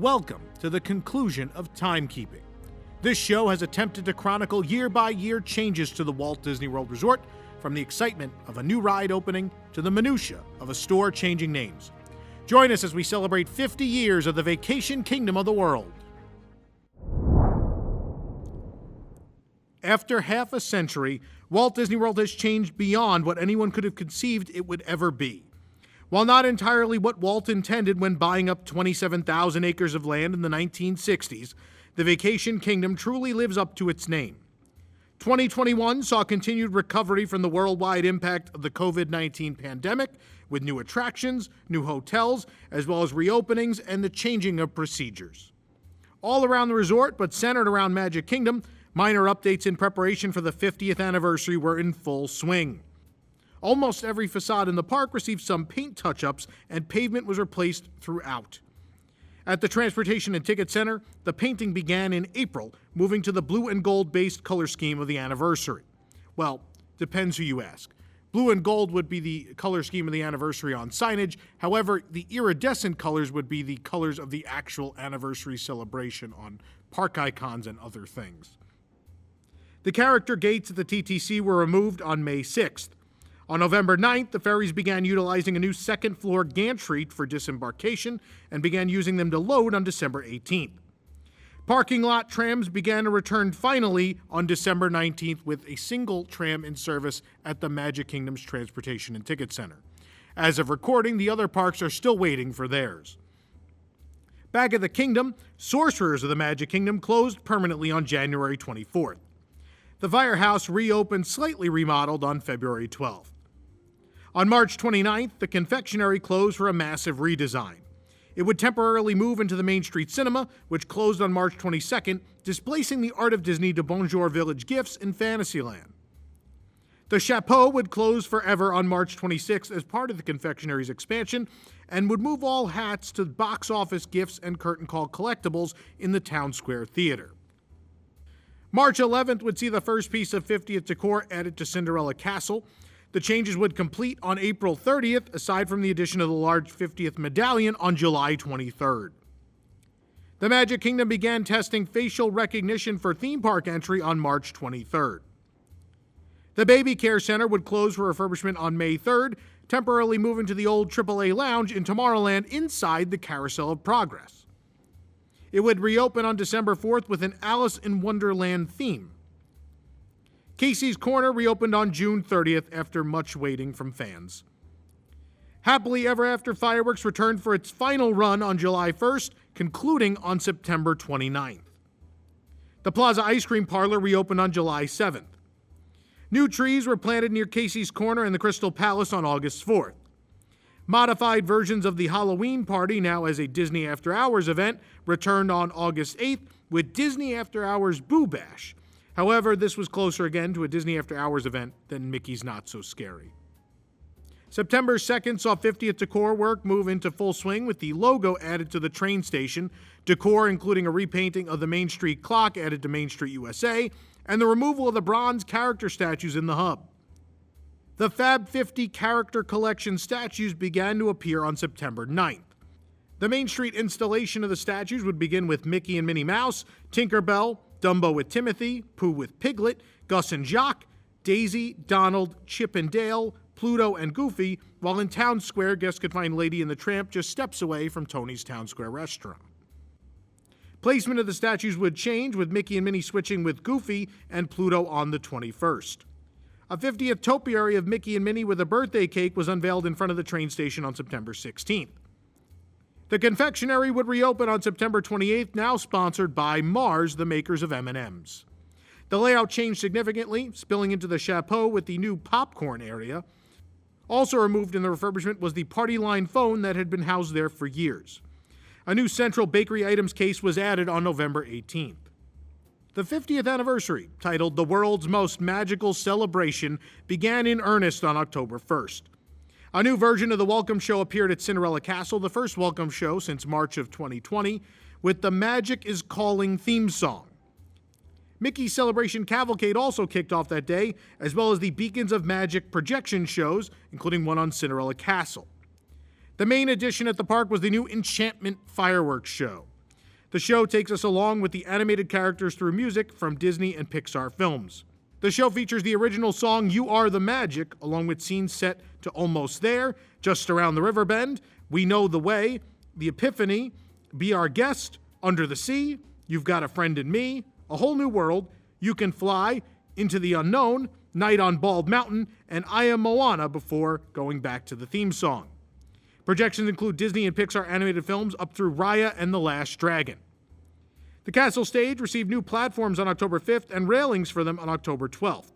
Welcome to the conclusion of Timekeeping. This show has attempted to chronicle year-by-year changes to the Walt Disney World Resort, from the excitement of a new ride opening to the minutia of a store changing names. Join us as we celebrate 50 years of the vacation kingdom of the world. After half a century, Walt Disney World has changed beyond what anyone could have conceived it would ever be. While not entirely what Walt intended when buying up 27,000 acres of land in the 1960s, the Vacation Kingdom truly lives up to its name. 2021 saw continued recovery from the worldwide impact of the COVID-19 pandemic, with new attractions, new hotels, as well as reopenings and the changing of procedures. All around the resort, but centered around Magic Kingdom, minor updates in preparation for the 50th anniversary were in full swing. Almost every facade in the park received some paint touch-ups, and pavement was replaced throughout. At the Transportation and Ticket Center, the painting began in April, moving to the blue and gold-based color scheme of the anniversary. Well, depends who you ask. Blue and gold would be the color scheme of the anniversary on signage. However, the iridescent colors would be the colors of the actual anniversary celebration on park icons and other things. The character gates at the TTC were removed on May 6th. On November 9th, the ferries began utilizing a new second-floor gantry for disembarkation and began using them to load on December 18th. Parking lot trams began to return finally on December 19th with a single tram in service at the Magic Kingdom's Transportation and Ticket Center. As of recording, the other parks are still waiting for theirs. Back at the Kingdom, Sorcerers of the Magic Kingdom closed permanently on January 24th. The Firehouse reopened slightly remodeled on February 12th. On March 29th, the Confectionery closed for a massive redesign. It would temporarily move into the Main Street Cinema, which closed on March 22nd, displacing the Art of Disney de Bonjour Village Gifts in Fantasyland. The Chapeau would close forever on March 26th as part of the Confectionery's expansion, and would move all hats to box office gifts and curtain call collectibles in the Town Square Theater. March 11th would see the first piece of 50th decor added to Cinderella Castle. The changes would complete on April 30th, aside from the addition of the large 50th medallion on July 23rd. The Magic Kingdom began testing facial recognition for theme park entry on March 23rd. The Baby Care Center would close for refurbishment on May 3rd, temporarily moving to the old AAA lounge in Tomorrowland inside the Carousel of Progress. It would reopen on December 4th with an Alice in Wonderland theme. Casey's Corner reopened on June 30th after much waiting from fans. Happily Ever After Fireworks returned for its final run on July 1st, concluding on September 29th. The Plaza Ice Cream Parlor reopened on July 7th. New trees were planted near Casey's Corner and the Crystal Palace on August 4th. Modified versions of the Halloween Party, now as a Disney After Hours event, returned on August 8th with Disney After Hours Boo Bash. However, this was closer again to a Disney After Hours event than Mickey's Not So Scary. September 2nd saw 50th decor work move into full swing with the logo added to the train station, decor including a repainting of the Main Street clock added to Main Street USA, and the removal of the bronze character statues in the hub. The Fab 50 Character Collection statues began to appear on September 9th. The Main Street installation of the statues would begin with Mickey and Minnie Mouse, Tinkerbell, Dumbo with Timothy, Pooh with Piglet, Gus and Jacques, Daisy, Donald, Chip and Dale, Pluto, and Goofy, while in Town Square, guests could find Lady and the Tramp just steps away from Tony's Town Square restaurant. Placement of the statues would change, with Mickey and Minnie switching with Goofy and Pluto on the 21st. A 50th topiary of Mickey and Minnie with a birthday cake was unveiled in front of the train station on September 16th. The Confectionery would reopen on September 28th, now sponsored by Mars, the makers of M&Ms. The layout changed significantly, spilling into the Chapeau with the new popcorn area. Also removed in the refurbishment was the party line phone that had been housed there for years. A new central bakery items case was added on November 18th. The 50th anniversary, titled The World's Most Magical Celebration, began in earnest on October 1st. A new version of the welcome show appeared at Cinderella Castle, the first welcome show since March of 2020, with the Magic is Calling theme song. Mickey's Celebration Cavalcade also kicked off that day, as well as the Beacons of Magic projection shows, including one on Cinderella Castle. The main addition at the park was the new Enchantment fireworks show. The show takes us along with the animated characters through music from Disney and Pixar films. The show features the original song You Are the Magic, along with scenes set to Almost There, Just Around the River Bend, We Know the Way, The Epiphany, Be Our Guest, Under the Sea, You've Got a Friend in Me, A Whole New World, You Can Fly, Into the Unknown, Night on Bald Mountain, and I Am Moana before going back to the theme song. Projections include Disney and Pixar animated films up through Raya and the Last Dragon. The castle stage received new platforms on October 5th and railings for them on October 12th.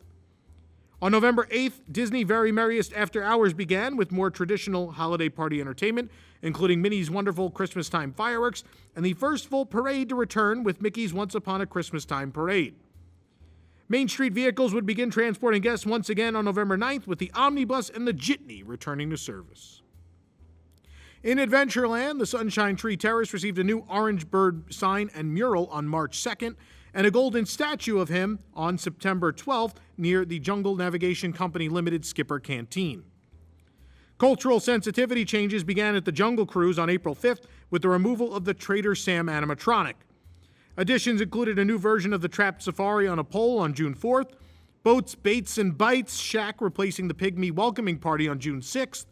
On November 8th, Disney Very Merriest After Hours began with more traditional holiday party entertainment, including Minnie's Wonderful Christmas Time fireworks and the first full parade to return with Mickey's Once Upon a Christmas Time parade. Main Street vehicles would begin transporting guests once again on November 9th with the Omnibus and the Jitney returning to service. In Adventureland, the Sunshine Tree Terrace received a new orange bird sign and mural on March 2nd and a golden statue of him on September 12th near the Jungle Navigation Company Limited Skipper Canteen. Cultural sensitivity changes began at the Jungle Cruise on April 5th with the removal of the Trader Sam animatronic. Additions included a new version of the Trapped Safari on a pole on June 4th, Boats, Baits, and Bites Shack replacing the Pygmy Welcoming Party on June 6th,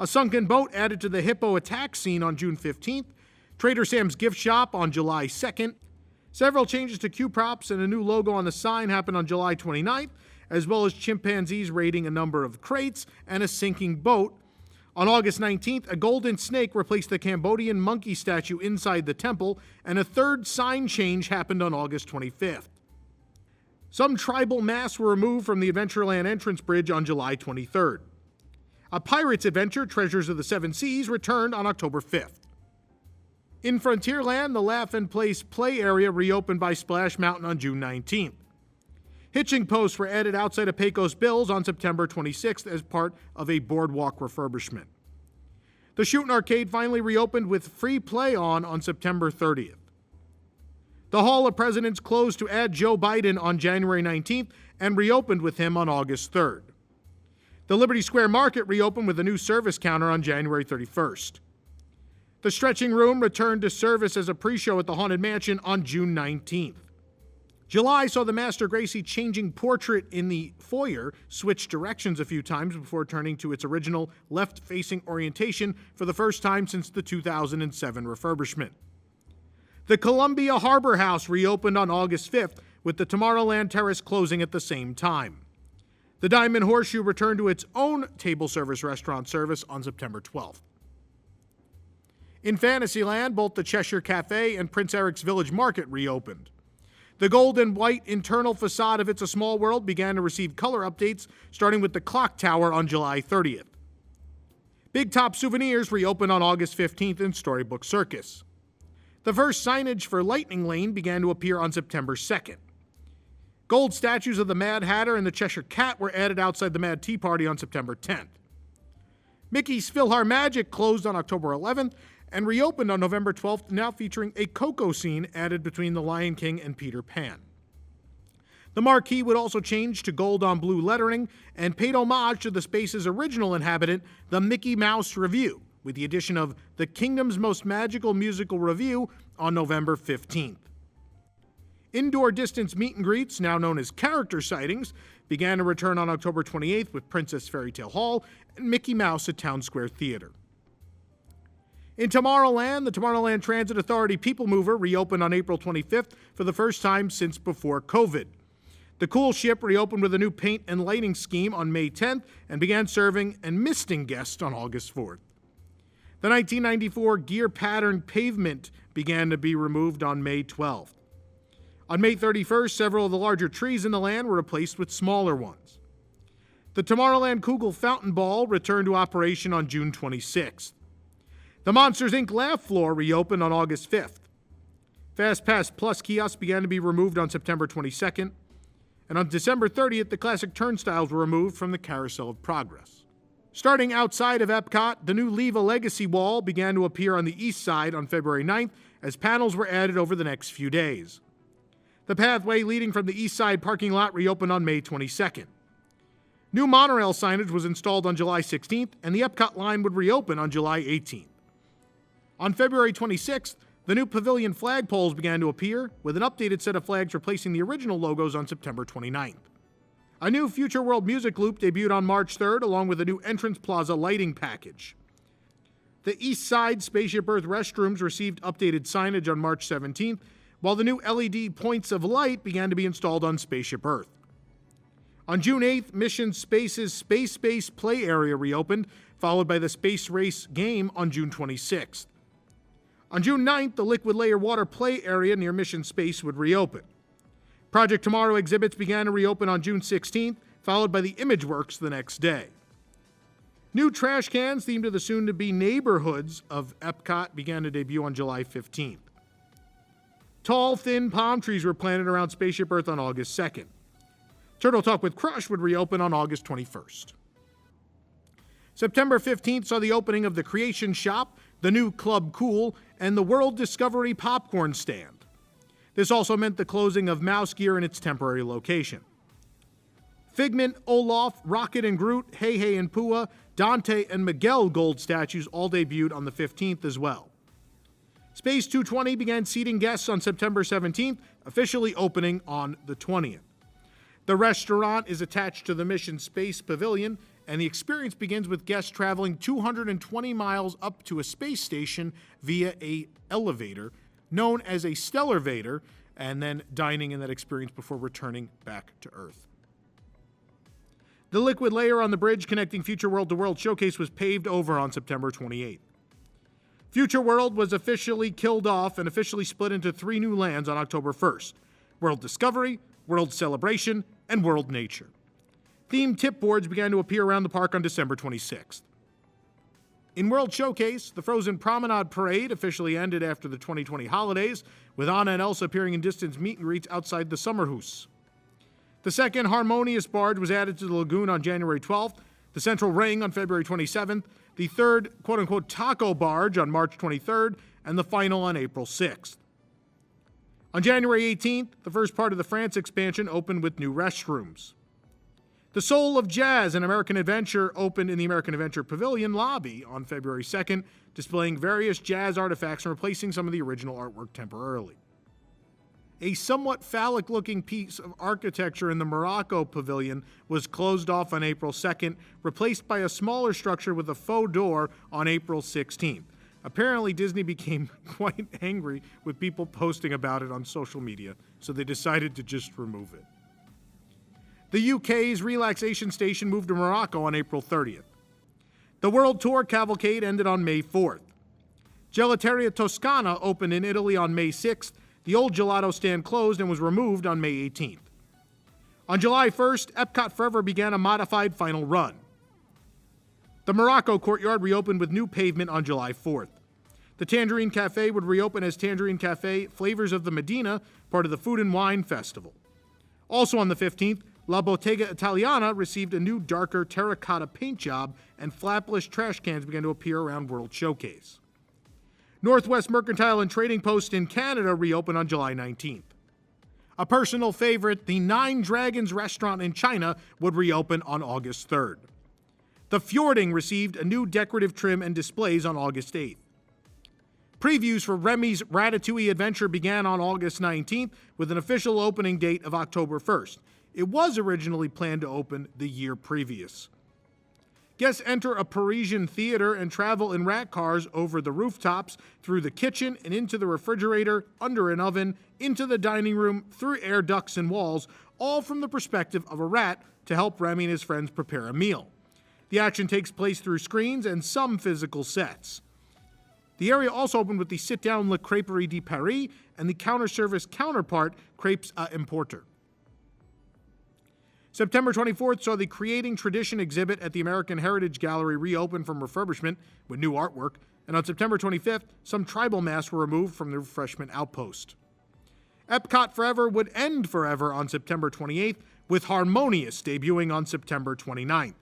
a sunken boat added to the Hippo attack scene on June 15th, Trader Sam's gift shop on July 2nd. Several changes to queue props and a new logo on the sign happened on July 29th, as well as chimpanzees raiding a number of crates and a sinking boat. On August 19th, a golden snake replaced the Cambodian monkey statue inside the temple, and a third sign change happened on August 25th. Some tribal masks were removed from the Adventureland entrance bridge on July 23rd. A Pirate's Adventure, Treasures of the Seven Seas, returned on October 5th. In Frontierland, the Laugh and Place play area reopened by Splash Mountain on June 19th. Hitching posts were added outside of Pecos Bills on September 26th as part of a boardwalk refurbishment. The Shootin' Arcade finally reopened with free play on September 30th. The Hall of Presidents closed to add Joe Biden on January 19th and reopened with him on August 3rd. The Liberty Square Market reopened with a new service counter on January 31st. The Stretching Room returned to service as a pre-show at the Haunted Mansion on June 19th. July saw the Master Gracie changing portrait in the foyer switch directions a few times before turning to its original left-facing orientation for the first time since the 2007 refurbishment. The Columbia Harbour House reopened on August 5th, with the Tomorrowland Terrace closing at the same time. The Diamond Horseshoe returned to its own table service restaurant service on September 12th. In Fantasyland, both the Cheshire Cafe and Prince Eric's Village Market reopened. The gold and white internal facade of It's a Small World began to receive color updates, starting with the Clock Tower on July 30th. Big Top Souvenirs reopened on August 15th in Storybook Circus. The first signage for Lightning Lane began to appear on September 2nd. Gold statues of the Mad Hatter and the Cheshire Cat were added outside the Mad Tea Party on September 10th. Mickey's Philharmagic closed on October 11th and reopened on November 12th, now featuring a Coco scene added between The Lion King and Peter Pan. The marquee would also change to gold on blue lettering and paid homage to the space's original inhabitant, the Mickey Mouse Revue, with the addition of the Kingdom's Most Magical Musical Revue on November 15th. Indoor distance meet and greets, now known as character sightings, began to return on October 28th with Princess Fairytale Hall and Mickey Mouse at Town Square Theater. In Tomorrowland, the Tomorrowland Transit Authority PeopleMover reopened on April 25th for the first time since before COVID. The Cool Ship reopened with a new paint and lighting scheme on May 10th and began serving and misting guests on August 4th. The 1994 gear pattern pavement began to be removed on May 12th. On May 31st, several of the larger trees in the land were replaced with smaller ones. The Tomorrowland Kugel Fountain Ball returned to operation on June 26th. The Monsters, Inc. Laugh Floor reopened on August 5th. FastPass Plus kiosks began to be removed on September 22nd. And on December 30th, the classic turnstiles were removed from the Carousel of Progress. Starting outside of Epcot, the new Leave a Legacy wall began to appear on the east side on February 9th as panels were added over the next few days. The pathway leading from the east side parking lot reopened on May 22nd. New monorail signage was installed on July 16th, and the Epcot line would reopen on July 18th. On February 26th, The new pavilion flagpoles began to appear, with an updated set of flags replacing the original logos on September 29th. A new Future World music loop debuted on March 3rd, along with a new entrance plaza lighting package. The East Side Spaceship Earth restrooms received updated signage on March 17th, while the new LED points of light began to be installed on Spaceship Earth. On June 8th, Mission Space's Space Base Play Area reopened, followed by the Space Race game on June 26th. On June 9th, the Liquid Layer Water Play Area near Mission Space would reopen. Project Tomorrow exhibits began to reopen on June 16th, followed by the Imageworks the next day. New trash cans themed to the soon-to-be neighborhoods of EPCOT began to debut on July 15th. Tall, thin palm trees were planted around Spaceship Earth on August 2nd. Turtle Talk with Crush would reopen on August 21st. September 15th saw the opening of the Creation Shop, the new Club Cool, and the World Discovery Popcorn Stand. This also meant the closing of Mouse Gear in its temporary location. Figment, Olaf, Rocket and Groot, Hei Hei and Pua, Dante, and Miguel gold statues all debuted on the 15th as well. Space 220 began seating guests on September 17th, officially opening on the 20th. The restaurant is attached to the Mission Space Pavilion, and the experience begins with guests traveling 220 miles up to a space station via an elevator known as a Stellarvator, and then dining in that experience before returning back to Earth. The liquid layer on the bridge connecting Future World to World Showcase was paved over on September 28th. Future World was officially killed off and officially split into 3 new lands on October 1st: World Discovery, World Celebration, and World Nature. Themed tip boards began to appear around the park on December 26th. In World Showcase, the Frozen Promenade Parade officially ended after the 2020 holidays, with Anna and Elsa appearing in distance meet and greets outside the Sommerhus. The second Harmonious Barge was added to the lagoon on January 12th, the Central Ring on February 27th, the third quote-unquote Taco Barge on March 23rd, and the final on April 6th. On January 18th, the first part of the France expansion opened with new restrooms. The Soul of Jazz and American Adventure opened in the American Adventure Pavilion lobby on February 2nd, displaying various jazz artifacts and replacing some of the original artwork temporarily. A somewhat phallic-looking piece of architecture in the Morocco Pavilion was closed off on April 2nd, replaced by a smaller structure with a faux door on April 16th. Apparently, Disney became quite angry with people posting about it on social media, so they decided to just remove it. The UK's relaxation station moved to Morocco on April 30th. The World Tour Cavalcade ended on May 4th. Gelateria Toscana opened in Italy on May 6th. The old gelato stand closed and was removed on May 18th. On July 1st, EPCOT Forever began a modified final run. The Morocco Courtyard reopened with new pavement on July 4th. The Tangerine Cafe would reopen as Tangerine Cafe Flavors of the Medina, part of the Food and Wine Festival. Also on the 15th, La Bottega Italiana received a new darker terracotta paint job, and flapless trash cans began to appear around World Showcase. Northwest Mercantile and Trading Post in Canada reopened on July 19th. A personal favorite, the Nine Dragons restaurant in China, would reopen on August 3rd. The Fjording received a new decorative trim and displays on August 8th. Previews for Remy's Ratatouille Adventure began on August 19th with an official opening date of October 1st. It was originally planned to open the year previous. Guests enter a Parisian theater and travel in rat cars over the rooftops, through the kitchen and into the refrigerator, under an oven, into the dining room, through air ducts and walls, all from the perspective of a rat to help Remy and his friends prepare a meal. The action takes place through screens and some physical sets. The area also opened with the sit-down Le Crêperie de Paris and the counter-service counterpart, Crêpes à Importer. September 24th saw the Creating Tradition exhibit at the American Heritage Gallery reopen from refurbishment with new artwork, and on September 25th, some tribal masks were removed from the refreshment outpost. EPCOT Forever would end forever on September 28th, with Harmonious debuting on September 29th.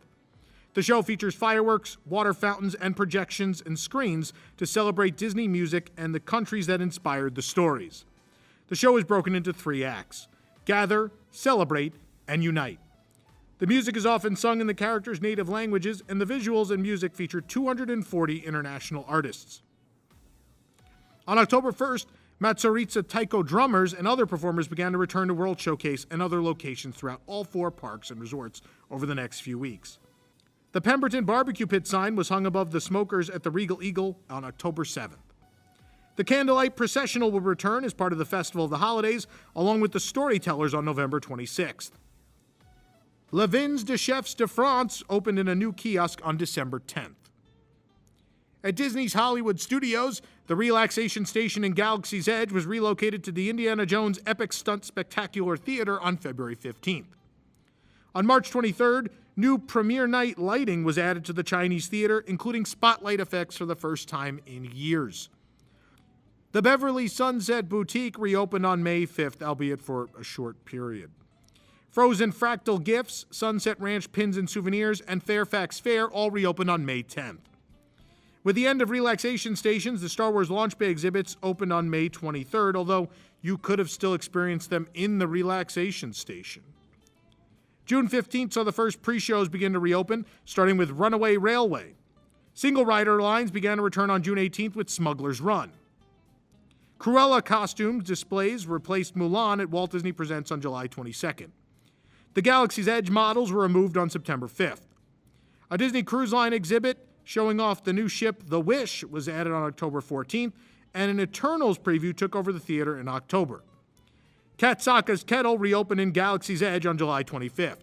The show features fireworks, water fountains, and projections and screens to celebrate Disney music and the countries that inspired the stories. The show is broken into 3 acts: Gather, Celebrate, and Unite. The music is often sung in the characters' native languages, and the visuals and music feature 240 international artists. On October 1st, Matsuritsa Taiko drummers and other performers began to return to World Showcase and other locations throughout all 4 parks and resorts over the next few weeks. The Pemberton Barbecue Pit sign was hung above the smokers at the Regal Eagle on October 7th. The Candlelight Processional will return as part of the Festival of the Holidays, along with the Storytellers on November 26th. Les Vins de Chefs de France opened in a new kiosk on December 10th. At Disney's Hollywood Studios, the relaxation station in Galaxy's Edge was relocated to the Indiana Jones Epic Stunt Spectacular Theater on February 15th. On March 23rd, new premiere night lighting was added to the Chinese theater, including spotlight effects for the first time in years. The Beverly Sunset Boutique reopened on May 5th, albeit for a short period. Frozen Fractal Gifts, Sunset Ranch Pins and Souvenirs, and Fairfax Fair all reopened on May 10th. With the end of relaxation stations, the Star Wars Launch Bay exhibits opened on May 23rd, although you could have still experienced them in the relaxation station. June 15th saw the first pre-shows begin to reopen, starting with Runaway Railway. Single rider lines began to return on June 18th with Smuggler's Run. Cruella costumes displays replaced Mulan at Walt Disney Presents on July 22nd. The Galaxy's Edge models were removed on September 5th. A Disney Cruise Line exhibit showing off the new ship The Wish was added on October 14th, and an Eternals preview took over the theater in October. Katsaka's Kettle reopened in Galaxy's Edge on July 25th.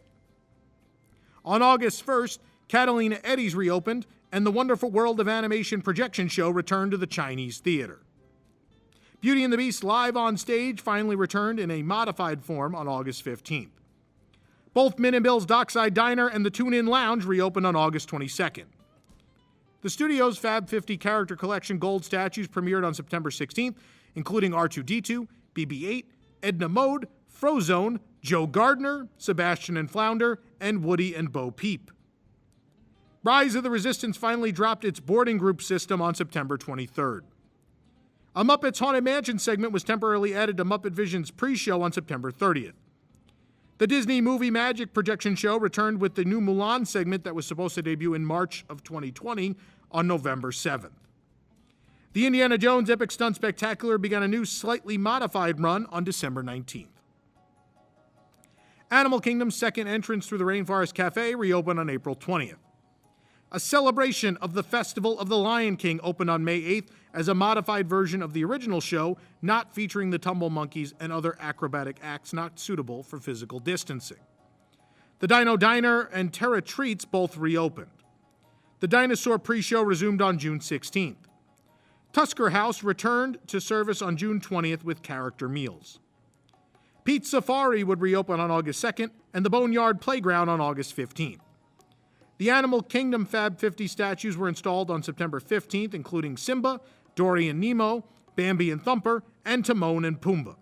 On August 1st, Catalina Eddie's reopened, and the Wonderful World of Animation projection show returned to the Chinese theater. Beauty and the Beast Live on Stage finally returned in a modified form on August 15th. Both Min and Bill's Dockside Diner and the Tune-In Lounge reopened on August 22nd. The studio's Fab 50 Character Collection Gold statues premiered on September 16th, including R2-D2, BB-8, Edna Mode, Frozone, Joe Gardner, Sebastian and Flounder, and Woody and Bo Peep. Rise of the Resistance finally dropped its boarding group system on September 23rd. A Muppets Haunted Mansion segment was temporarily added to Muppet Vision's pre-show on September 30th. The Disney Movie Magic projection show returned with the new Mulan segment that was supposed to debut in March of 2020 on November 7th. The Indiana Jones Epic Stunt Spectacular began a new, slightly modified run on December 19th. Animal Kingdom's second entrance through the Rainforest Cafe reopened on April 20th. A celebration of the Festival of the Lion King opened on May 8th as a modified version of the original show, not featuring the tumble monkeys and other acrobatic acts not suitable for physical distancing. The Dino Diner and Terra Treats both reopened. The Dinosaur pre-show resumed on June 16th. Tusker House returned to service on June 20th with character meals. Pete's Safari would reopen on August 2nd, and the Boneyard Playground on August 15th. The Animal Kingdom Fab 50 statues were installed on September 15th, including Simba, Dory and Nemo, Bambi and Thumper, and Timon and Pumbaa.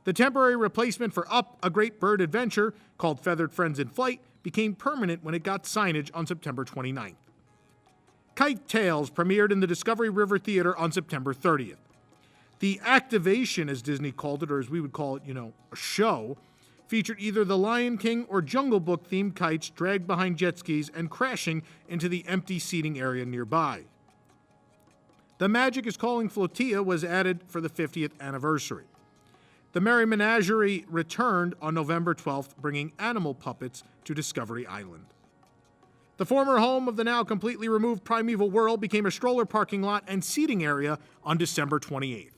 The temporary replacement for Up, A Great Bird Adventure, called Feathered Friends in Flight, became permanent when it got signage on September 29th. Kite Tales premiered in the Discovery River Theater on September 30th. The activation, as Disney called it, or as we would call it, a show, featured either the Lion King or Jungle Book themed kites dragged behind jet skis and crashing into the empty seating area nearby. The Magic is Calling Flotilla was added for the 50th anniversary. The Merry Menagerie returned on November 12th, bringing animal puppets to Discovery Island. The former home of the now completely removed Primeval World became a stroller parking lot and seating area on December 28th.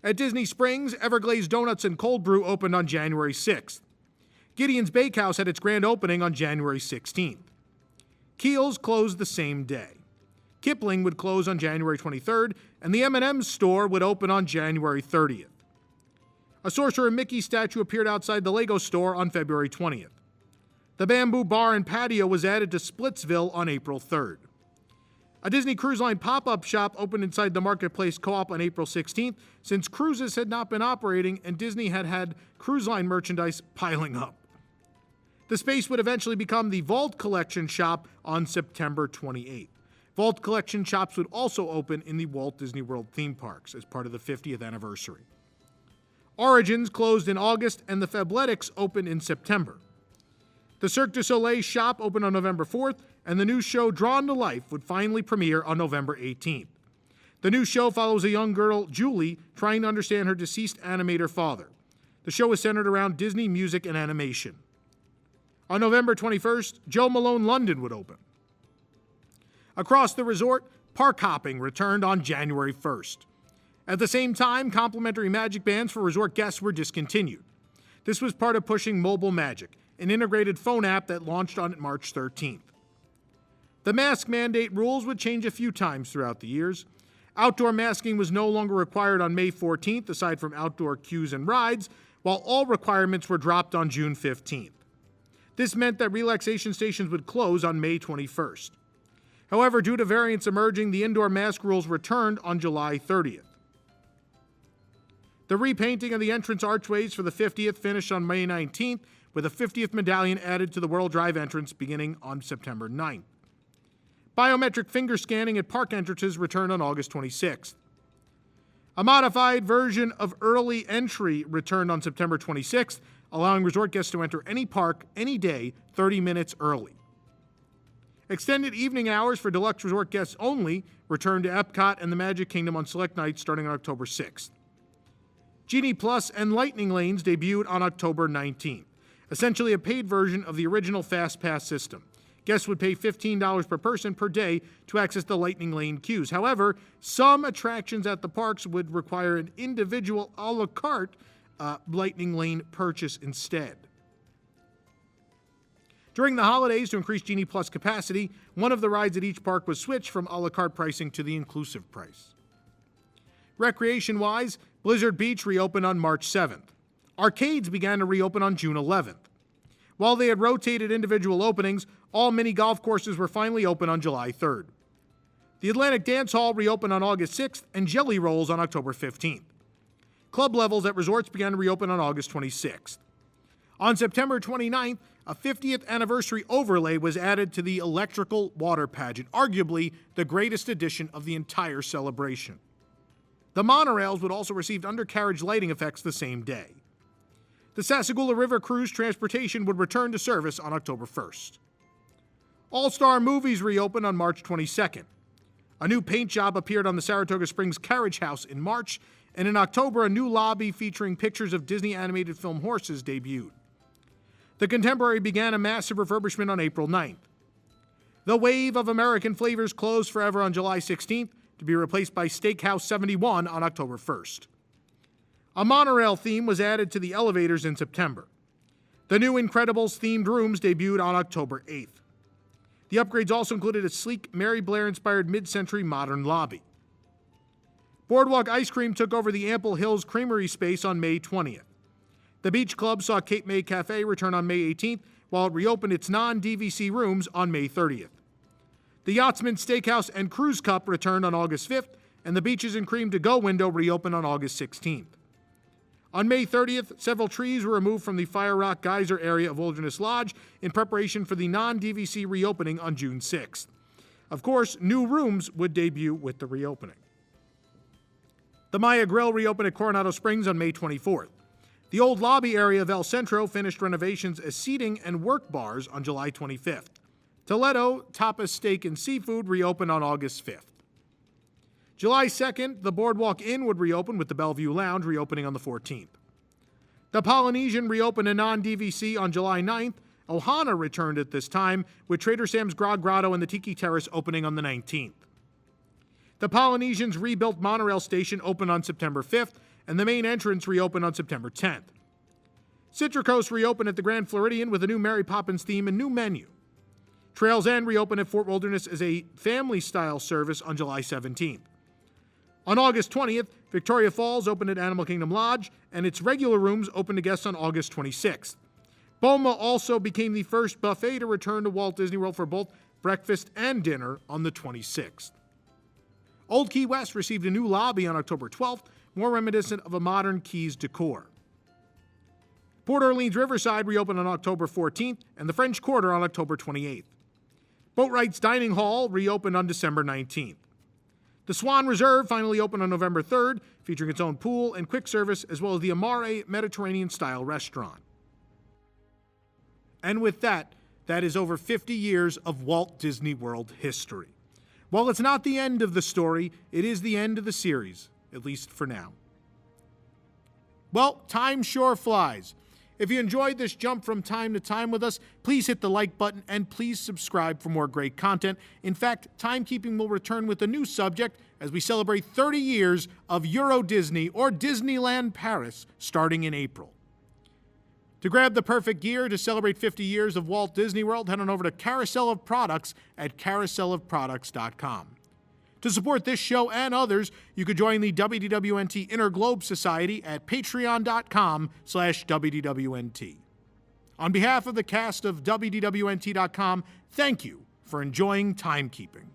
At Disney Springs, Everglazed Donuts and Cold Brew opened on January 6th. Gideon's Bakehouse had its grand opening on January 16th. Keel's closed the same day. Kipling would close on January 23rd, and the M&M's store would open on January 30th. A Sorcerer Mickey statue appeared outside the Lego store on February 20th. The Bamboo Bar and Patio was added to Splitsville on April 3rd. A Disney Cruise Line pop-up shop opened inside the Marketplace Co-op on April 16th, since cruises had not been operating and Disney had had cruise line merchandise piling up. The space would eventually become the Vault Collection shop on September 28th. Vault Collection shops would also open in the Walt Disney World theme parks as part of the 50th anniversary. Origins closed in August and the Fabletics opened in September. The Cirque du Soleil shop opened on November 4th, and the new show Drawn to Life would finally premiere on November 18th. The new show follows a young girl, Julie, trying to understand her deceased animator father. The show is centered around Disney music and animation. On November 21st, Joe Malone London would open. Across the resort, park hopping returned on January 1st. At the same time, complimentary magic bands for resort guests were discontinued. This was part of pushing Mobile Magic, an integrated phone app that launched on March 13th. The mask mandate rules would change a few times throughout the years. Outdoor masking was no longer required on May 14th, aside from outdoor queues and rides, while all requirements were dropped on June 15th. This meant that relaxation stations would close on May 21st. However, due to variants emerging, the indoor mask rules returned on July 30th. The repainting of the entrance archways for the 50th finished on May 19th, with a 50th medallion added to the World Drive entrance beginning on September 9th. Biometric finger scanning at park entrances returned on August 26th. A modified version of early entry returned on September 26th, allowing resort guests to enter any park, any day, 30 minutes early. Extended evening hours for deluxe resort guests only returned to Epcot and the Magic Kingdom on select nights starting on October 6th. Genie Plus and Lightning Lanes debuted on October 19th, essentially a paid version of the original Fast Pass system. Guests would pay $15 per person per day to access the Lightning Lane queues. However, some attractions at the parks would require an individual a la carte Lightning Lane purchase instead. During the holidays, to increase Genie Plus capacity, one of the rides at each park was switched from a la carte pricing to the inclusive price. Recreation-wise, Blizzard Beach reopened on March 7th. Arcades began to reopen on June 11th. While they had rotated individual openings, all mini golf courses were finally open on July 3rd. The Atlantic Dance Hall reopened on August 6th and Jelly Rolls on October 15th. Club levels at resorts began to reopen on August 26th. On September 29th, a 50th anniversary overlay was added to the electrical water pageant, arguably the greatest addition of the entire celebration. The monorails would also receive undercarriage lighting effects the same day. The Sassagoula River Cruise Transportation would return to service on October 1st. All-Star Movies reopened on March 22nd. A new paint job appeared on the Saratoga Springs Carriage House in March, and in October, a new lobby featuring pictures of Disney animated film horses debuted. The Contemporary began a massive refurbishment on April 9th. The Wave of American Flavors closed forever on July 16th to be replaced by Steakhouse 71 on October 1st. A monorail theme was added to the elevators in September. The new Incredibles themed rooms debuted on October 8th. The upgrades also included a sleek Mary Blair-inspired mid-century modern lobby. Boardwalk Ice Cream took over the Ample Hills Creamery space on May 20th. The Beach Club saw Cape May Cafe return on May 18th, while it reopened its non-DVC rooms on May 30th. The Yachtsman Steakhouse and Cruise Cup returned on August 5th, and the Beaches and Cream to-go window reopened on August 16th. On May 30th, several trees were removed from the Fire Rock Geyser area of Wilderness Lodge in preparation for the non-DVC reopening on June 6th. Of course, new rooms would debut with the reopening. The Maya Grill reopened at Coronado Springs on May 24th. The old lobby area of El Centro finished renovations as seating and work bars on July 25th. Toledo Tapas Steak and Seafood reopened on August 5th. July 2nd, the Boardwalk Inn would reopen with the Bellevue Lounge reopening on the 14th. The Polynesian reopened a non-DVC on July 9th. Ohana returned at this time, with Trader Sam's Grog Grotto and the Tiki Terrace opening on the 19th. The Polynesian's rebuilt monorail station opened on September 5th, and the main entrance reopened on September 10th. Citricos reopened at the Grand Floridian with a new Mary Poppins theme and new menu. Trails End reopened at Fort Wilderness as a family-style service on July 17th. On August 20th, Victoria Falls opened at Animal Kingdom Lodge, and its regular rooms opened to guests on August 26th. Boma also became the first buffet to return to Walt Disney World for both breakfast and dinner on the 26th. Old Key West received a new lobby on October 12th, more reminiscent of a modern Keys decor. Port Orleans Riverside reopened on October 14th, and the French Quarter on October 28th. Boatwright's Dining Hall reopened on December 19th. The Swan Reserve finally opened on November 3rd, featuring its own pool and quick service, as well as the Amare Mediterranean-style restaurant. And with that, that is over 50 years of Walt Disney World history. While it's not the end of the story, it is the end of the series, at least for now. Well, time sure flies. If you enjoyed this jump from time to time with us, please hit the like button and please subscribe for more great content. In fact, Timekeeping will return with a new subject as we celebrate 30 years of Euro Disney or Disneyland Paris starting in April. To grab the perfect gear to celebrate 50 years of Walt Disney World, head on over to Carousel of Products at carouselofproducts.com. To support this show and others, you could join the WDWNT Interglobe Society at patreon.com/WDWNT. On behalf of the cast of WDWNT.com, thank you for enjoying Timekeeping.